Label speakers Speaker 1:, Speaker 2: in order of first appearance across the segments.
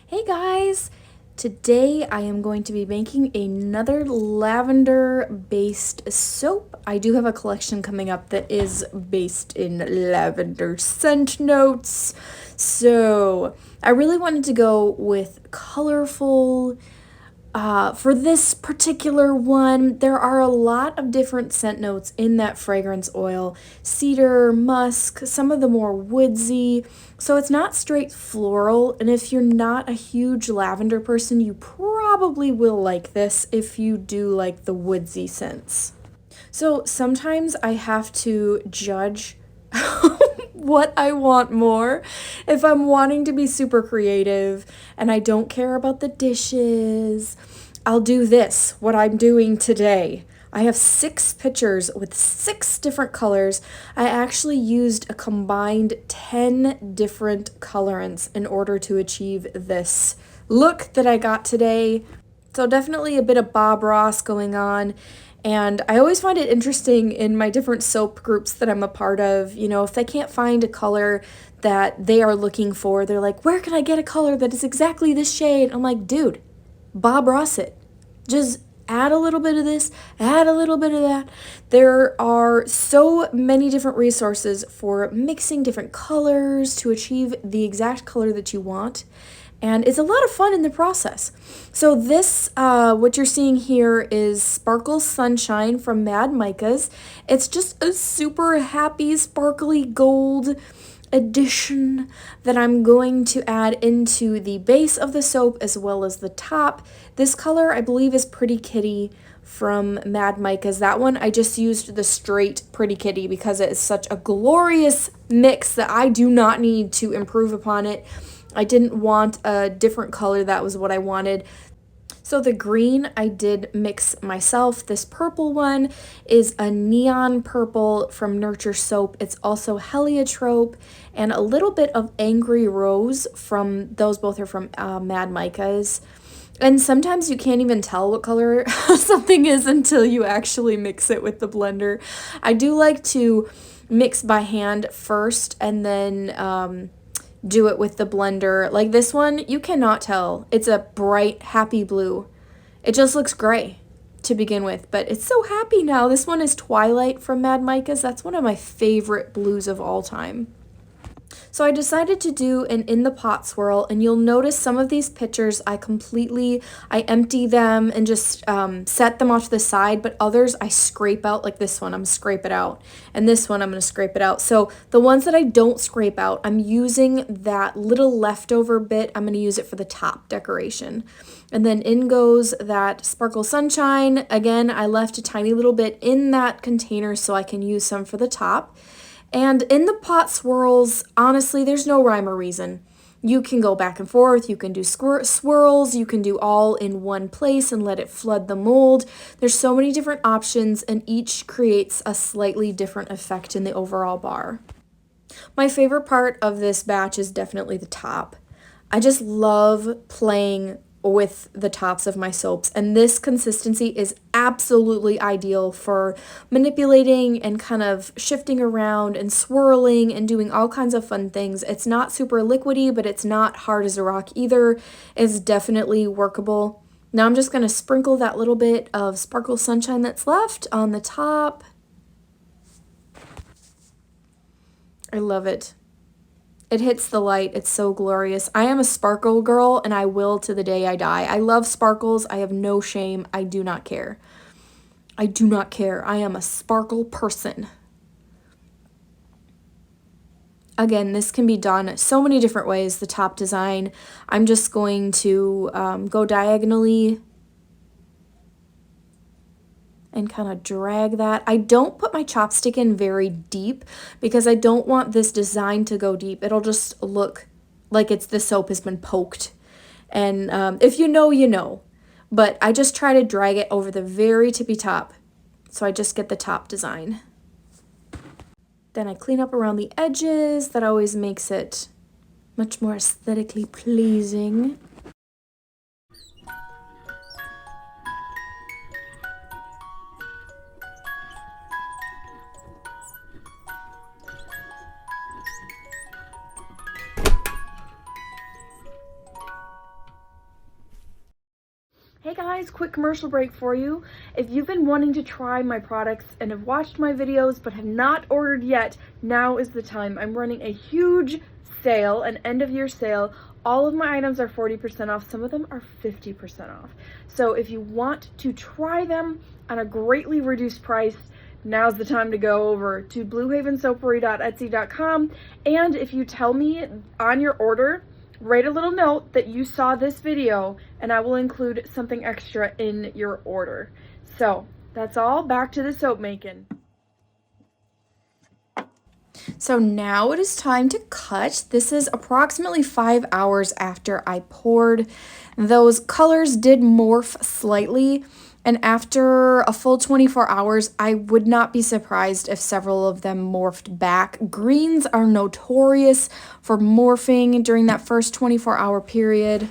Speaker 1: Hey guys! Today I am going to be making another lavender based soap. I do have a collection coming up that is based in lavender scent notes. So I really wanted to go with colorful. For this particular one, there are a lot of different scent notes in that fragrance oil. Cedar, musk, some of the more woodsy. So it's not straight floral, and if you're not a huge lavender person, you probably will like this if you do like the woodsy scents. So sometimes I have to judge what I want more. If I'm wanting to be super creative and I don't care about the dishes, I'll do this, what I'm doing today. I have 6 pictures with 6 different colors. I actually used a combined 10 different colorants in order to achieve this look that I got today. So definitely a bit of Bob Ross going on. And I always find it interesting in my different soap groups that I'm a part of. You know, if they can't find a color that they are looking for, they're like, where can I get a color that is exactly this shade? I'm like, dude, Bob Ross it. Just add a little bit of this, add a little bit of that. There are so many different resources for mixing different colors to achieve the exact color that you want. And it's a lot of fun in the process. So this, what you're seeing here is Sparkle Sunshine from Mad Micas. It's just a super happy, sparkly gold addition that I'm going to add into the base of the soap as well as the top. This color, I believe, is Pretty Kitty from Mad Micas. That one, I just used the straight Pretty Kitty because it is such a glorious mix that I do not need to improve upon it. I didn't want a different color, that was what I wanted. So the green I did mix myself. This purple one is a neon purple from Nurture Soap. It's also heliotrope and a little bit of Angry Rose from, those both are from Mad Micas. And sometimes you can't even tell what color something is until you actually mix it with the blender. I do like to mix by hand first and then do it with the blender. Like this one, you cannot tell. It's a bright, happy blue. It just looks gray to begin with, but it's so happy now. This one is Twilight from Mad Micas. That's one of my favorite blues of all time. So I decided to do an in the pot swirl, and you'll notice some of these pictures I empty them and just set them off to the side, but others I scrape out, like this one, I'm gonna scrape it out, and this one I'm gonna scrape it out. So the ones that I don't scrape out, I'm using that little leftover bit, I'm gonna use it for the top decoration. And then in goes that Sparkle Sunshine. Again, I left a tiny little bit in that container so I can use some for the top. And in the pot swirls, honestly, there's no rhyme or reason. You can go back and forth, you can do swirls, you can do all in one place and let it flood the mold. There's so many different options, and each creates a slightly different effect in the overall bar. My favorite part of this batch is definitely the top. I just love playing with the tops of my soaps, and this consistency is absolutely ideal for manipulating and kind of shifting around and swirling and doing all kinds of fun things. It's not super liquidy, but it's not hard as a rock either. It's definitely workable. Now I'm just going to sprinkle that little bit of Sparkle Sunshine that's left on the top. I love it. It hits the light. It's so glorious. I am a sparkle girl, and I will to the day I die. I love sparkles. I have no shame. I do not care. I do not care. I am a sparkle person. Again, this can be done so many different ways, the top design. I'm just going to go diagonally and kind of drag that. I don't put my chopstick in very deep because I don't want this design to go deep. It'll just look like the soap has been poked. And if you know, you know. But I just try to drag it over the very tippy top. So I just get the top design. Then I clean up around the edges. That always makes it much more aesthetically pleasing. Hey guys, quick commercial break for you. If you've been wanting to try my products and have watched my videos but have not ordered yet, now is the time. I'm running a huge sale, an end of year sale. All of my items are 40% off. Some of them are 50% off. So if you want to try them on a greatly reduced price, now's the time to go over to bluehavensoapery.etsy.com. And if you tell me on your order, write a little note that you saw this video and I will include something extra in your order. So that's all. Back to the soap making. So now it is time to cut. This is approximately 5 hours after I poured. Those colors did morph slightly, and after a full 24 hours, I would not be surprised if several of them morphed back. Greens are notorious for morphing during that first 24-hour period,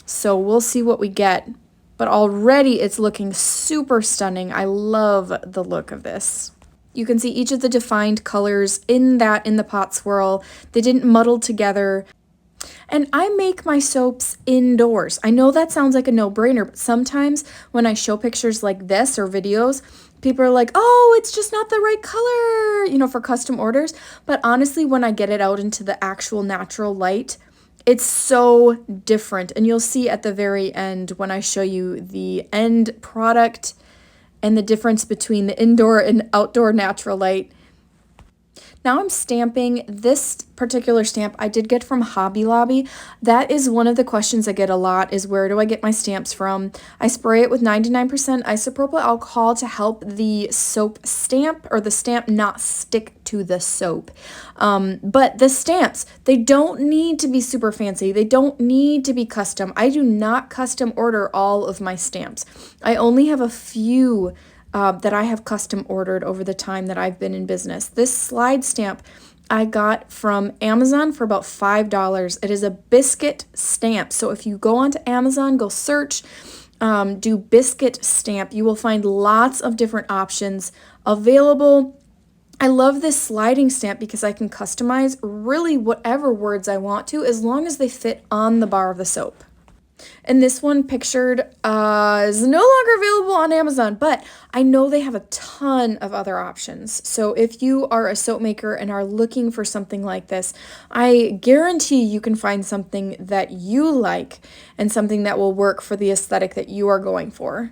Speaker 1: so we'll see what we get. But already it's looking super stunning. I love the look of this. You can see each of the defined colors in the pot swirl. They didn't muddle together. And I make my soaps indoors. I know that sounds like a no-brainer, but sometimes when I show pictures like this or videos, people are like, oh, it's just not the right color, for custom orders. But honestly, when I get it out into the actual natural light, it's so different. And you'll see at the very end when I show you the end product and the difference between the indoor and outdoor natural light. Now I'm stamping. This particular stamp I did get from Hobby Lobby. That is one of the questions I get a lot, is where do I get my stamps from? I spray it with 99% isopropyl alcohol to help the soap stamp, or the stamp not stick to the soap. But the stamps, they don't need to be super fancy. They don't need to be custom. I do not custom order all of my stamps. I only have a few that I have custom ordered over the time that I've been in business. This slide stamp I got from Amazon for about $5. It is a biscuit stamp. So if you go onto Amazon, go search, do biscuit stamp, you will find lots of different options available. I love this sliding stamp because I can customize really whatever words I want to, as long as they fit on the bar of the soap. And this one pictured is no longer available on Amazon, but I know they have a ton of other options. So if you are a soap maker and are looking for something like this, I guarantee you can find something that you like and something that will work for the aesthetic that you are going for.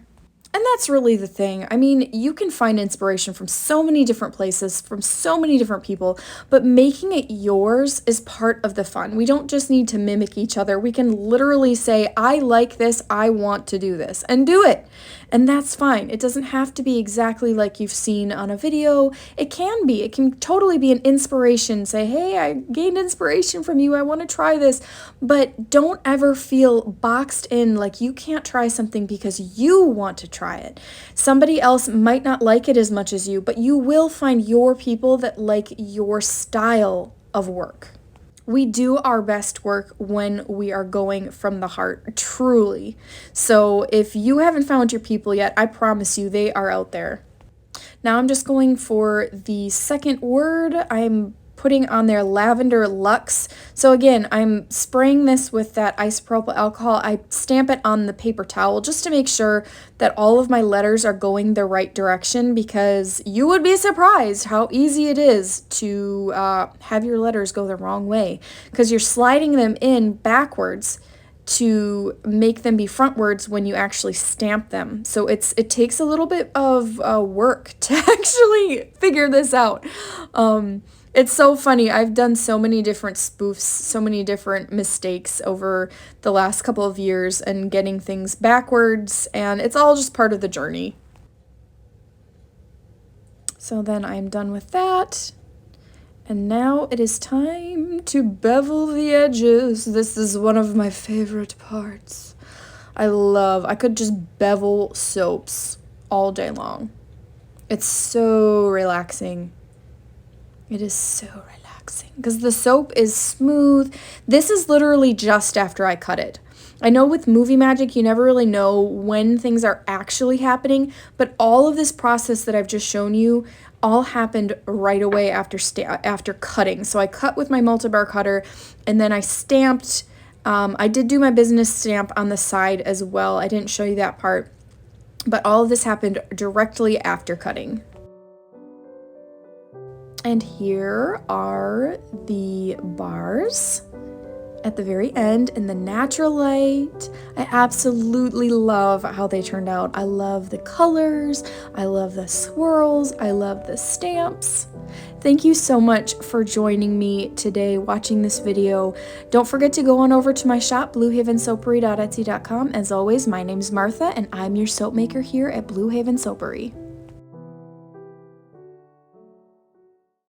Speaker 1: And that's really the thing. I mean, you can find inspiration from so many different places, from so many different people, but making it yours is part of the fun. We don't just need to mimic each other. We can literally say, I like this, I want to do this, and do it. And that's fine. It doesn't have to be exactly like you've seen on a video. It can be. It can totally be an inspiration. Say, hey, I gained inspiration from you. I want to try this. But don't ever feel boxed in like you can't try something because you want to try it. Somebody else might not like it as much as you, but you will find your people that like your style of work. We do our best work when we are going from the heart, truly. So if you haven't found your people yet, I promise you they are out there. Now I'm just going for the second word. I'm putting on there Lavender Luxe. So again, I'm spraying this with that isopropyl alcohol. I stamp it on the paper towel just to make sure that all of my letters are going the right direction, because you would be surprised how easy it is to have your letters go the wrong way, because you're sliding them in backwards to make them be frontwards when you actually stamp them. So it takes a little bit of work to actually figure this out. It's so funny. I've done so many different spoofs, so many different mistakes over the last couple of years and getting things backwards, and it's all just part of the journey. So then I'm done with that. And now it is time to bevel the edges. This is one of my favorite parts. I could just bevel soaps all day long. It's so relaxing. It is so relaxing because the soap is smooth. This is literally just after I cut it. I know with movie magic, you never really know when things are actually happening, but all of this process that I've just shown you all happened right away after cutting. So I cut with my multi-bar cutter, and then I stamped I did do my business stamp on the side as well. I didn't show you that part, but all of this happened directly after cutting. And here are the bars at the very end in the natural light. I absolutely love how they turned out. I love the colors, I love the swirls, I love the stamps. Thank you so much for joining me today watching this video. Don't forget to go on over to my shop, bluehavensoapery.etsy.com. As always, my name's Martha and I'm your soap maker here at Blue Haven Soapery.